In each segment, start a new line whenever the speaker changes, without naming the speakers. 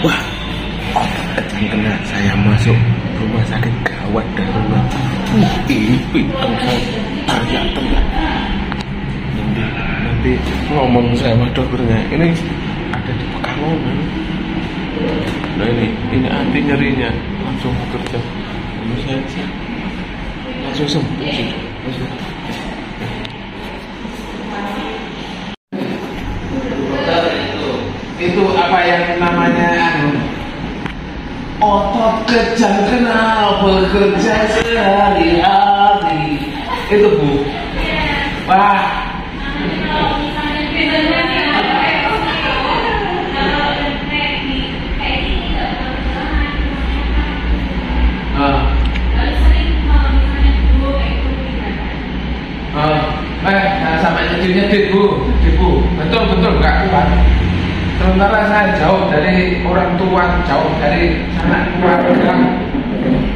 Wah, kejang kena saya masuk rumah sakit gawat darurat. Ini pintem saya teriak-teriak. Nanti ngomong saya sama dokternya, ini ada di Pekalongan. Nah ini anti nyerinya langsung bekerja. Lalu saya langsung sembuh sih. Itu apa yang namanya otot kejang kenal bekerja sehari-hari. Itu Bu. Wah. Sampai nyedit Bu, betul nggak kuat. Sementara saya jauh dari orang tua, jauh dari anak keluarga.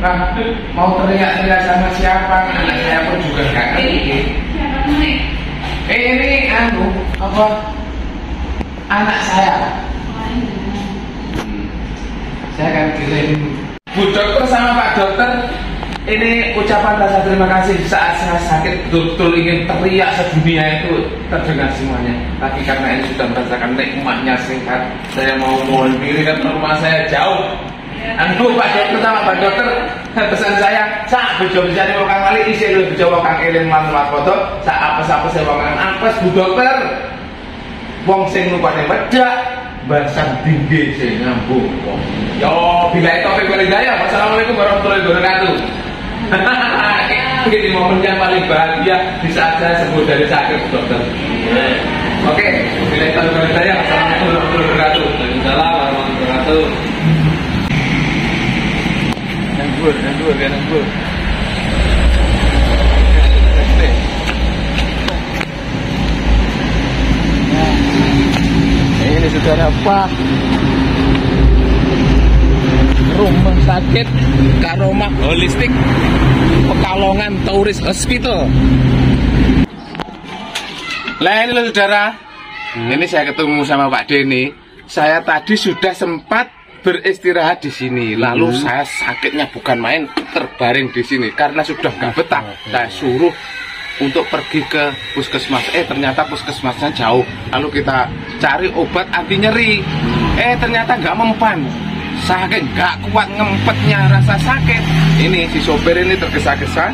Nah, mau teriak-teriak sama siapa? Anak saya pun juga nggak ngerti. Ini apa? Anak saya. Saya akan kirim Bu Dokter sama Pak Dokter. Ini ucapan rasa terima kasih saat saya sakit betul-betul ingin teriak sedunia itu terdengar semuanya. Tapi karena ini sudah merasakan nikmatnya sehat, saya mau mohon diri ke rumah saya jauh. Aduh Pak Dokter sama Pak Dokter, pesan saya, sak bejo bisa wong kali isi lu bejo wong kang eling lan foto, sak apa-apa saya wong kang apes Bu Dokter. Wong sing rupane wedak, basang tinggi sing ngambung. Yo, bila itu topik walidaya. Wassalamualaikum warahmatullahi wabarakatuh. Ini momen yang paling bahagia di saat saya sembuh dari sakit dokter. Oke, bila itu topik walidaya. Wassalamualaikum warahmatullahi wabarakatuh. Waalaikumsalam warahmatullahi wabarakatuh. Nanggur. Ini saudara Pak, rumah sakit Karomah Holistik Pekalongan Tourist Hospital. Lah ini loh saudara, ini saya ketemu sama Pak Denny. Saya tadi sudah sempat beristirahat di sini, lalu saya sakitnya bukan main, terbaring di sini karena sudah nggak betah. Saya suruh untuk pergi ke puskesmas, ternyata puskesmasnya jauh. Lalu kita cari obat anti nyeri, ternyata nggak mempan. Sakit nggak kuat ngempetnya rasa sakit. Ini si sopir ini tergesa-gesa.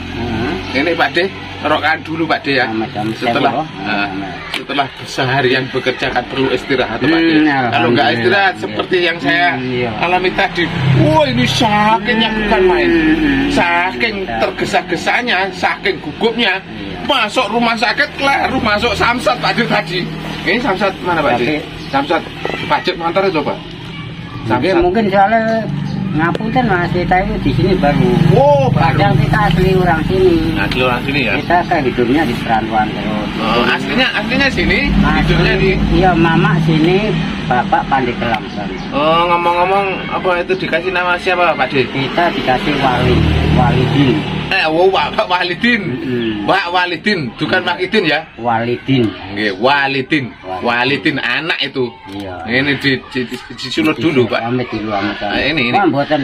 Ini Pak De, rokan dulu Pak De ya. Setelah seharian bekerja kan perlu istirahat Pak De. Kalau nggak istirahat seperti yang saya alami tadi, wah ini sakitnya bukan main. Saking tergesa-gesanya, saking gugupnya, masuk rumah sakit, lalu masuk Samsat Pak De tadi. Ini Samsat mana Pak De? Samsat pajak motor itu Pak.
Samsat. Mungkin soalnya ngapunten Mas, kita itu di sini baru.
Oh,
padahal kita asli orang sini.
Asli orang sini ya.
Kita kan hidupnya di perantauan terus.
Oh, aslinya sini, hidupnya di.
Iya, mama sini, bapak Pandeglang.
Oh, ngomong-ngomong apa itu dikasih nama siapa Pak De?
Kita dikasih Walidin.
Pak Walidin. Pak Walidin, bukan Makidin ya? Walidin. Nggih, Walidin. Walidin anak itu. Iya. Ini disulut dulu, Pak.
Amit dulu, amit.
Ini.
Mboten.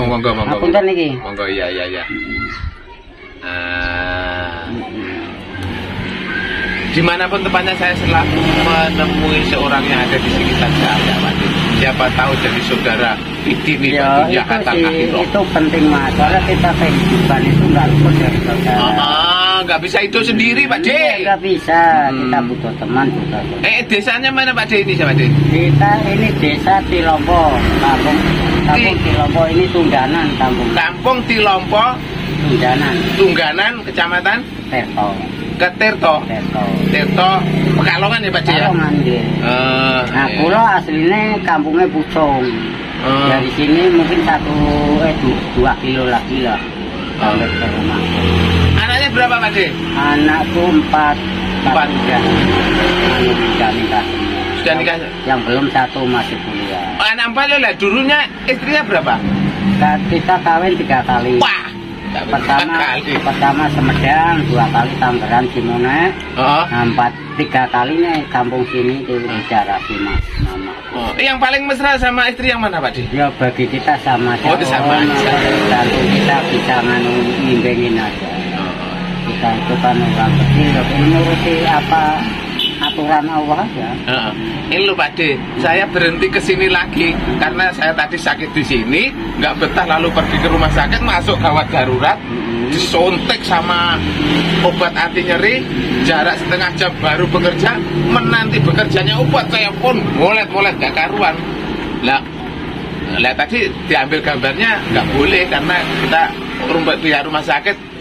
Monggo.
Ngapunten niki.
Monggo, iya. Dimanapun tempatnya saya selalu menemui seorang yang ada di sekitar saya, Pak. Siapa tahu jadi saudara ini
ya, itu penting Mas. Soalnya kita kehidupan itu nggak luput dari saudara.
Nggak bisa itu sendiri Pak De.
Nggak bisa, kita butuh teman, butuh.
Desanya mana Pak De ini Pak De?
Kita ini desa Tilompo, kampung Tilompo ini Tungganan,
Kampung Tilompo, Tungganan, kecamatan Tirto, Pekalongan ya Pak De ya?
Pekalongan ya. Nah, kula aslinya kampungnya Pucung. Dari sini mungkin 2 kilo lagi lah sampai ke rumah.
Anaknya berapa Pak De?
Anakku 4 sudah nikah.
Sudah nikah?
Yang belum 1 masih kuliah.
Anak 4 lah, dulunya istrinya berapa?
Kita kawin 3 kali.
Wah!
Pertama Semedang, 2 kali Tangerang Cimone, 4 3 kali nih kampung sini itu bicara sih mas mama.
Oh, yang paling mesra sama istri yang mana Pak Di?
Ya bagi kita sama aja.
Oh, sama aja.
Lalu kita bisa ngimbingin aja. Kita itu kan orang kecil, ini ngurusi apa aturan Allah aja.
Ini loh Pak De, saya berhenti ke sini lagi karena saya tadi sakit di sini, nggak betah lalu pergi ke rumah sakit, masuk gawat darurat, disuntik sama obat anti nyeri, jarak setengah jam baru bekerja, menanti bekerjanya obat saya pun molet-molet gak karuan. Lah tadi diambil gambarnya nggak boleh karena kita pihak rumah sakit.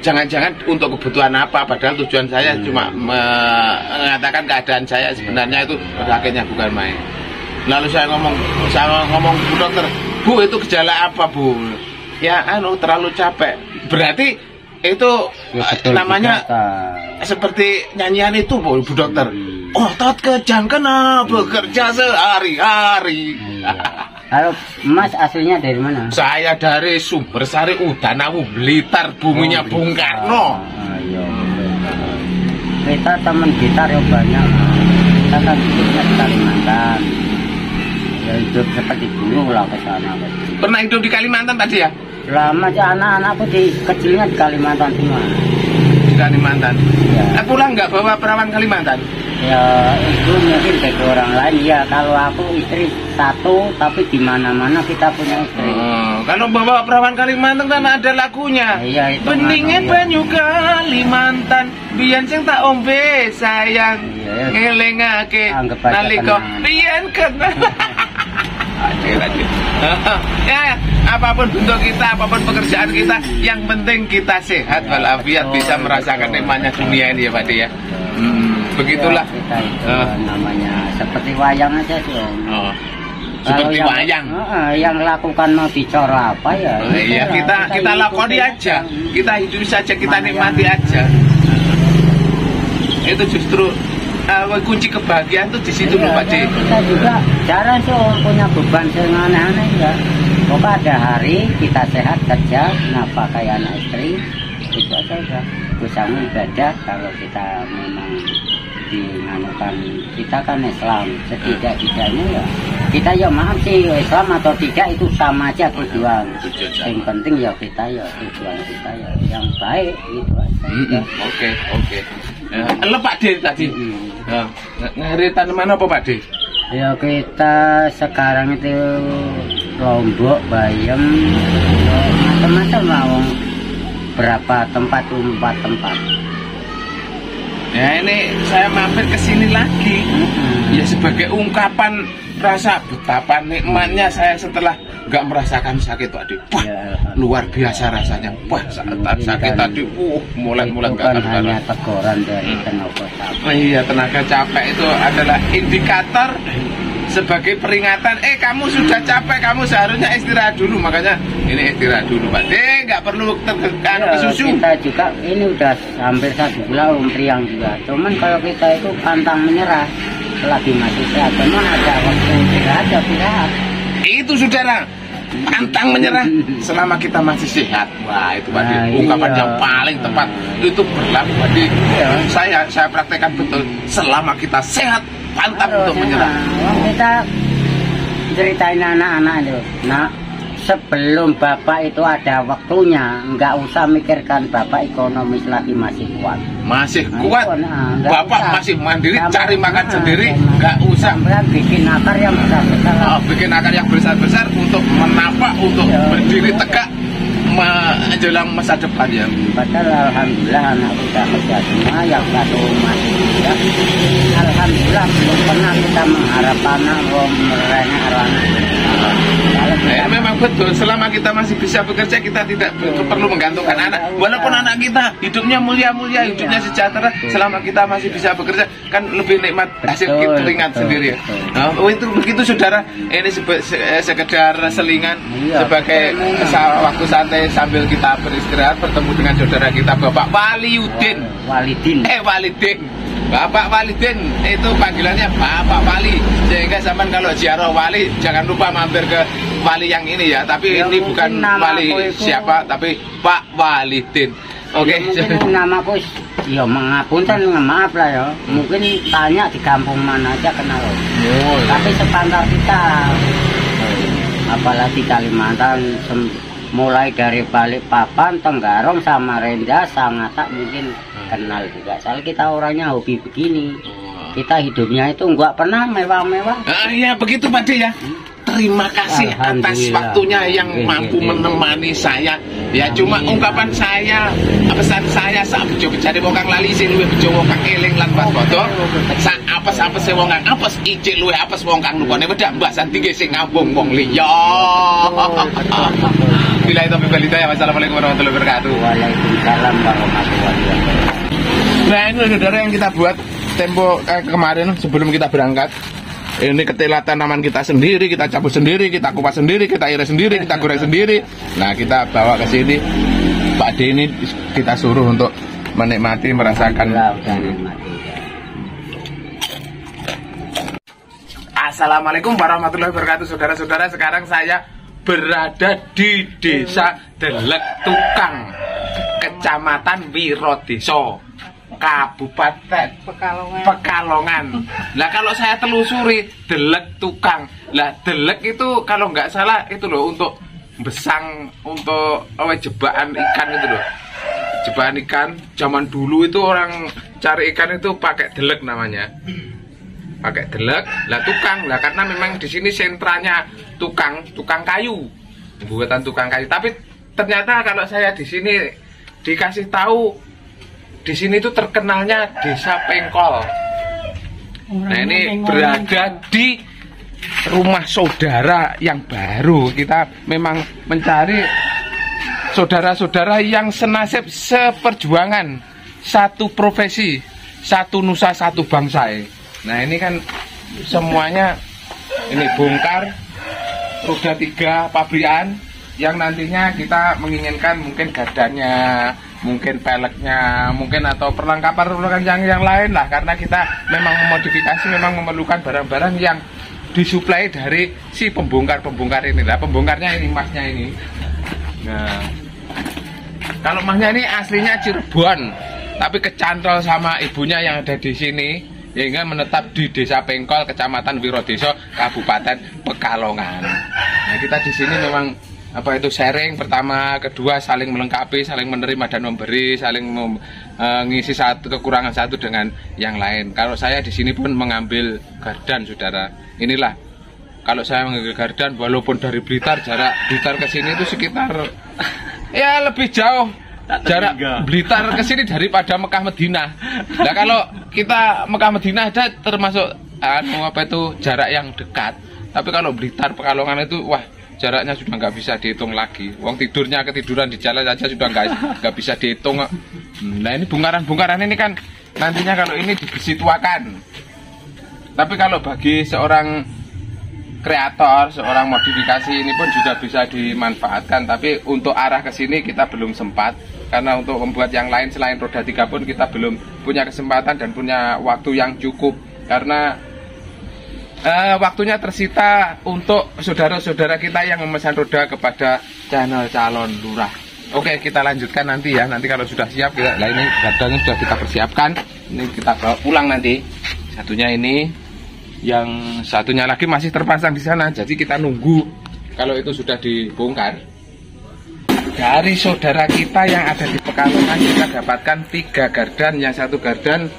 Jangan-jangan untuk kebutuhan apa, padahal tujuan saya cuma mengatakan keadaan saya sebenarnya itu sakitnya bukan main. Lalu saya ngomong Bu dokter, Bu itu gejala apa Bu? Ya terlalu capek. Berarti itu ya, namanya seperti nyanyian itu Bu dokter. Otot kejang kena bekerja sehari-hari.
Halo, Mas aslinya dari mana?
Saya dari Sumbersari, Udanawu, Blitar, buminya Bung Karno.
Iya. Kita teman gitar ya banyak. Kita kan hidupnya di Kalimantan. Ya hidup seperti dulu lah ke sana.
Pernah hidup di Kalimantan tadi ya?
Lama aja anak-anakku kecilnya di Kalimantan semua.
Di Kalimantan?
Ya.
Pulang nggak bawa perawan Kalimantan?
Ya itu mungkin bagi orang lain ya. Kalau aku istri satu tapi di mana-mana kita punya istri.
Kalau bawa perawan Kalimantan kan ada lagunya.
Iya itu.
Beningin banyu Kalimantan, biyen sing tak ombe sayang.
Iya,
ngelingake nalika biyen kenal. Ya, apapun bentuk kita, apapun pekerjaan kita, yang penting kita sehat walafiat, bisa merasakan nikmatnya dunia ini ya Pak De ya. Begitulah
kita itu namanya seperti wayang aja sih.
Seperti wayang.
Yang lakukan mau bicara apa ya?
Iya kita lakoni aja. Kita hidup saja, kita nikmati aja. Itu justru kunci kebahagiaan tuh di situ loh Pak De.
Kita juga jarang sih punya beban aneh-aneh ya. Pokoknya ada hari kita sehat kerja, pakai anak istri, itu aja udah. Bisa ibadah kalau kita memang dinanukan, kita kan Islam, setidak-tidaknya ya kita ya maaf sih Islam atau tidak itu sama aja tujuan. Yang penting ya kita ya tujuan kita ya yang baik itu aja.
Oke. Lo Pak De tadi ngeri tanaman apa Pak De?
Ya kita sekarang itu Lombok, Bayam, macam-macam lah. Berapa tempat, 4 tempat.
Ya ini saya mampir ke sini lagi. Ya sebagai ungkapan rasa betapa nikmatnya saya setelah nggak merasakan sakit Pak De. Wah, ya, luar biasa rasanya. Wah, saat sakit tadi, mulai nggak karuan.
Hanya teguran dari tenaga capek.
Iya, tenaga capek itu adalah indikator sebagai peringatan. Kamu sudah capek, kamu seharusnya istirahat dulu. Makanya ini istirahat dulu Pak De, nggak perlu tertekan ke susu.
Kita juga ini udah hampir 1 bulan priang juga. Cuman kalau kita itu pantang menyerah, selagi masih sehat. Cuman ada waktu istirahat.
Itu saudara, pantang menyerah selama kita masih sehat. Wah itu Pak De, ungkapan yang paling tepat. Itu berlaku Pak De. Saya praktekkan betul. Selama kita sehat, pantang untuk menyerah.
Kita ceritain anak-anak itu, sebelum bapak itu ada waktunya, nggak usah mikirkan bapak ekonomis lagi masih kuat.
Masih kuat, bapak usah. Masih mandiri, cari makan sendiri, nggak usah.
Bikin akar yang besar-besar.
Bikin akar yang besar-besar untuk menapak, untuk berdiri tegak menjelang masa depan ya.
Padahal alhamdulillah anak kita kerja semua, yang satu masih muda. Alhamdulillah belum pernah kita mengharap anak merengah anak.
Memang betul, selama kita masih bisa bekerja kita tidak perlu menggantungkan anak. Walaupun anak kita hidupnya mulia-mulia, hidupnya sejahtera, selama kita masih bisa bekerja kan lebih nikmat hasil keringat sendiri ya. Itu begitu saudara, ini sekedar selingan sebagai waktu santai sambil kita beristirahat bertemu dengan saudara kita Bapak Walidin. Bapak Walidin itu panggilannya Bapak Wali, sehingga zaman kalau ziarah wali jangan lupa mampir ke wali yang ini ya, tapi ya, ini bukan wali siapa, tapi Pak Walidin. Oke.
Mungkin namaku Ya mengapunten, maaf lah ya. Mungkin tanya di kampung mana aja kenal.
Oh, iya.
Tapi sepantar kita, apalagi Kalimantan, mulai dari Balikpapan, Tenggarong, Samarinda, Sangatta mungkin kenal juga. Soalnya kita orangnya hobi begini. Kita hidupnya itu nggak pernah mewah-mewah.
Ya begitu Pak De ya. Terima kasih atas waktunya yang mampu menemani saya. Ya cuma ungkapan saya, pesan saya sak bejo becare wong kang lali sing luwih bejo wong kang eling lan waspada. Sak apes-apes wong kang apes icik luwih apes wong kang nukone wedak mbasan tinggi sing ngambung wong liya. Bila itu Balita ya. Wassalamualaikum warahmatullahi wabarakatuh.
Waalaikumsalam warahmatullahi wabarakatuh.
Nah ini saudara yang kita buat tempo kemarin sebelum kita berangkat. Ini ketela tanaman kita sendiri, kita cabut sendiri, kita kupas sendiri, kita iris sendiri, kita goreng sendiri. Nah kita bawa ke sini. Pak De ini kita suruh untuk menikmati, merasakan. Assalamualaikum warahmatullahi wabarakatuh. Saudara-saudara, sekarang saya berada di Desa Delek Tukang, Kecamatan Wirodeso, Kabupaten Pekalongan. Nah kalau saya telusuri Delek Tukang, lah Delek itu kalau nggak salah itu loh untuk besang, untuk jebakan ikan itu loh. Jebakan ikan zaman dulu itu orang cari ikan itu pakai delek namanya. Pakai delek, lah tukang, lah karena memang di sini sentranya tukang kayu, buatan tukang kayu. Tapi ternyata kalau saya di sini dikasih tahu, di sini itu terkenalnya Desa Pengkol. Nah ini berada di rumah saudara yang baru. Kita memang mencari saudara-saudara yang senasib seperjuangan, satu profesi, satu nusa, satu bangsa. Nah ini kan semuanya ini bongkar roda 3 pabrikan yang nantinya kita menginginkan mungkin gardannya, mungkin peleknya, mungkin atau perlengkapan yang lain lah, karena kita memang memodifikasi, memang memerlukan barang-barang yang disuplai dari si pembongkar ini lah. Pembongkarnya ini masnya ini. Nah kalau masnya ini aslinya Cirebon, tapi kecantol sama ibunya yang ada di sini, sehingga menetap di Desa Pengkol, Kecamatan Wirodeso, Kabupaten Pekalongan. Nah, kita di sini memang sharing pertama, kedua saling melengkapi, saling menerima dan memberi, saling mengisi satu kekurangan satu dengan yang lain. Kalau saya di sini pun mengambil gardan, saudara. Inilah kalau saya mengambil gardan, walaupun dari Blitar, jarak Blitar ke sini itu sekitar ya lebih jauh. Jarak Blitar ke sini daripada Mekah Madinah. Nah kalau kita Mekah Madinah ada termasuk jarak yang dekat. Tapi kalau Blitar Pekalongan itu wah jaraknya sudah nggak bisa dihitung lagi. Wong tidurnya ketiduran di jalan saja sudah nggak bisa dihitung. Nah ini bongkaran ini kan nantinya kalau ini dibesituakan. Tapi kalau bagi seorang kreator, seorang modifikasi ini pun juga bisa dimanfaatkan. Tapi untuk arah ke sini kita belum sempat, karena untuk membuat yang lain selain roda 3 pun kita belum punya kesempatan dan punya waktu yang cukup, karena waktunya tersita untuk saudara-saudara kita yang memesan roda kepada channel Calon Lurah. Oke, kita lanjutkan nanti ya. Nanti kalau sudah siap kita, nah ini gardanya sudah kita persiapkan. Ini kita bawa pulang nanti. Satunya ini, yang satunya lagi masih terpasang di sana. Jadi kita nunggu kalau itu sudah dibongkar. Dari saudara kita yang ada di Pekalongan kita dapatkan 3 gardan, yang satu gardan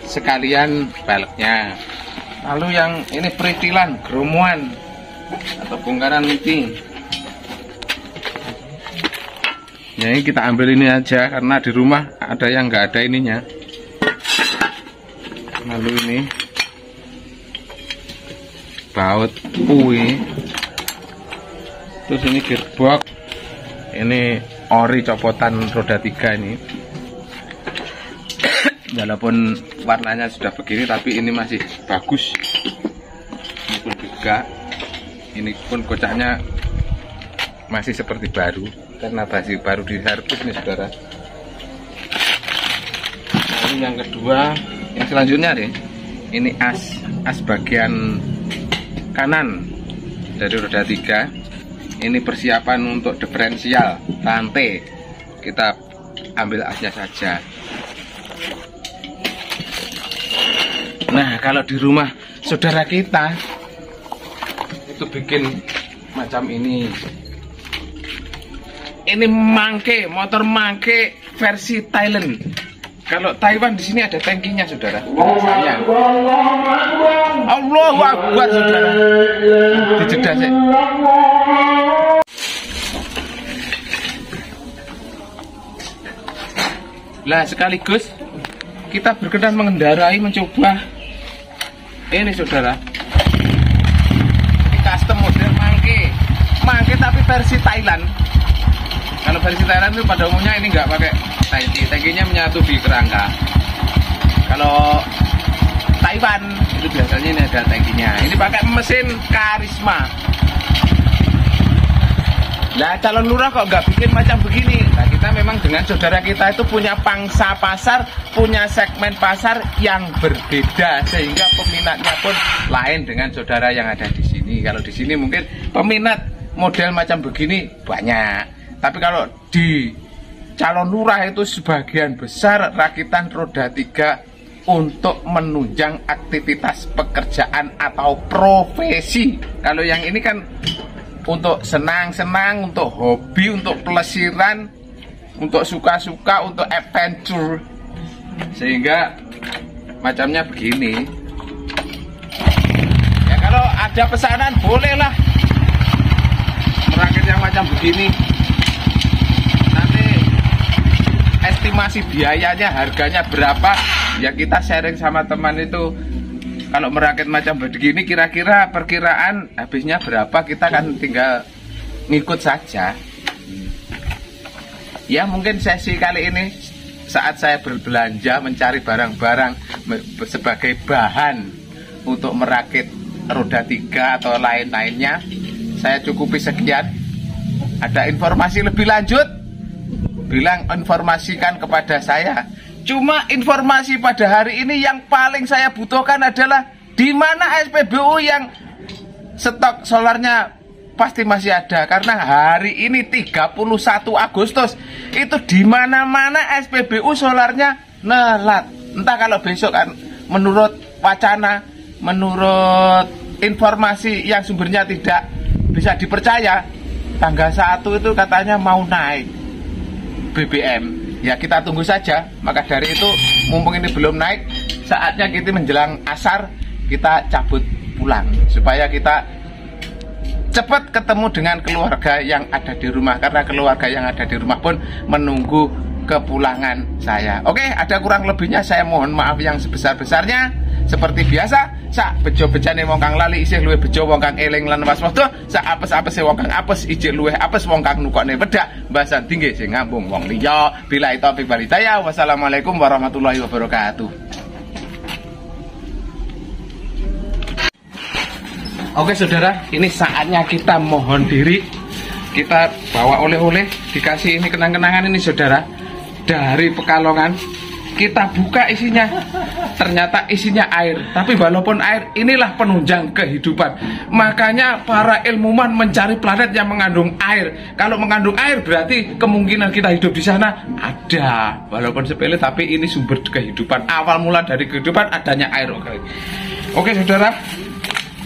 sekalian peleknya. Lalu yang ini peritilan, geromuan atau bongkaran meeting. Ya ini kita ambil ini aja karena di rumah ada yang nggak ada ininya. Lalu ini baut kui, terus ini gearbox, ini ori copotan roda 3 ini. Walaupun warnanya sudah begini tapi ini masih bagus. Ini pun juga, ini pun kocaknya masih seperti baru karena masih baru diservis nih saudara. Nah, ini yang kedua, yang selanjutnya nih, ini as bagian kanan dari roda 3. Ini persiapan untuk diferensial rantai, kita ambil asnya saja. Nah, kalau di rumah saudara kita itu bikin macam ini. Ini mangke, motor mangke versi Thailand. Kalau Taiwan di sini ada tangkinya, saudara. Sayang. Allahu Akbar, saudara. Dijeda sih. Lah sekaligus kita berkenan mengendarai, mencoba ini, saudara. Ini custom model mangke tapi versi Thailand. Kalau versi Thailand itu pada umumnya ini nggak pakai tangki, tangkinya menyatu di kerangka. Kalau Taiwan itu biasanya ini ada tangkinya. Ini pakai mesin Karisma. Lah calon lurah kok nggak bikin macam begini? Nah, kita memang dengan saudara kita itu punya pangsa pasar, punya segmen pasar yang berbeda, sehingga peminatnya pun lain dengan saudara yang ada di sini. Kalau di sini mungkin peminat model macam begini banyak, tapi kalau di calon lurah itu sebagian besar rakitan roda 3 untuk menunjang aktivitas pekerjaan atau profesi. Kalau yang ini kan untuk senang-senang, untuk hobi, untuk pelesiran, untuk suka-suka, untuk adventure, sehingga macamnya begini. Ya kalau ada pesanan bolehlah merakit yang macam begini. Nanti estimasi biayanya, harganya berapa, ya kita sharing sama teman itu. Kalau merakit macam begini kira-kira perkiraan habisnya berapa, kita kan tinggal ngikut saja. Ya mungkin sesi kali ini saat saya berbelanja mencari barang-barang sebagai bahan untuk merakit roda 3 atau lain-lainnya, saya cukupi sekian. Ada informasi lebih lanjut, bilang informasikan kepada saya. Cuma informasi pada hari ini yang paling saya butuhkan adalah di mana SPBU yang stok solarnya pasti masih ada, karena hari ini 31 Agustus itu di mana-mana SPBU solarnya nelat. Entah kalau besok kan menurut wacana, menurut informasi yang sumbernya tidak bisa dipercaya, tanggal 1 itu katanya mau naik BBM. Ya kita tunggu saja. Maka dari itu mumpung ini belum naik, saatnya kita menjelang asar kita cabut pulang supaya kita cepat ketemu dengan keluarga yang ada di rumah, karena keluarga yang ada di rumah pun menunggu kepulangan saya. Oke, ada kurang lebihnya saya mohon maaf yang sebesar-besarnya. Seperti biasa, sak bejo-bejane wong kang lali isih luwih bejo wong kang eling lan waspada, sak apes-apese wong kang apes ijik luwih apes wong kang nukokne wedak, mbasan tinggi sing ngambung wong liya. Billahi taufiq wal hidayah. Wassalamualaikum warahmatullahi wabarakatuh. Oke saudara, ini saatnya kita mohon diri. Kita bawa oleh-oleh, dikasih ini kenang-kenangan ini saudara, dari Pekalongan. Kita buka isinya, ternyata isinya air. Tapi walaupun air, inilah penunjang kehidupan. Makanya para ilmuwan mencari planet yang mengandung air. Kalau mengandung air berarti kemungkinan kita hidup di sana ada. Walaupun sepele tapi ini sumber kehidupan. Awal mula dari kehidupan adanya air. Oke saudara,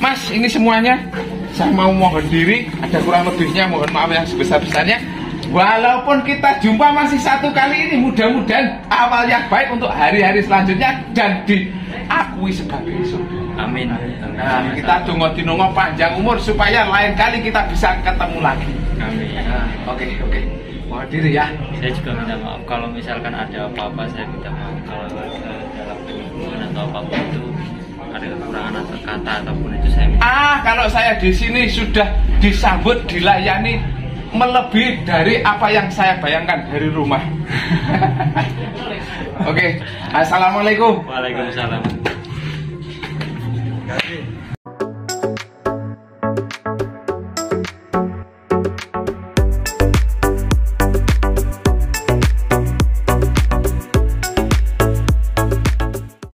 Mas, ini semuanya saya mau mohon diri. Ada kurang lebihnya mohon maaf yang sebesar-besarnya. Walaupun kita jumpa masih satu kali ini, mudah-mudahan awal yang baik untuk hari-hari selanjutnya dan diakui sebagai saudara. Amin. Nah, kita tunggu-tunggu panjang umur supaya lain kali kita bisa ketemu lagi. Amin. Nah, oke. Mohon diri ya.
Saya juga minta maaf kalau misalkan ada apa-apa, saya minta maaf kalau dalam penyambungan atau apapun itu ada kekurangan atau kata ataupun itu saya minta.
Kalau saya di sini sudah disambut, dilayani melebihi dari apa yang saya bayangkan dari rumah. Oke, assalamualaikum.
Waalaikumsalam.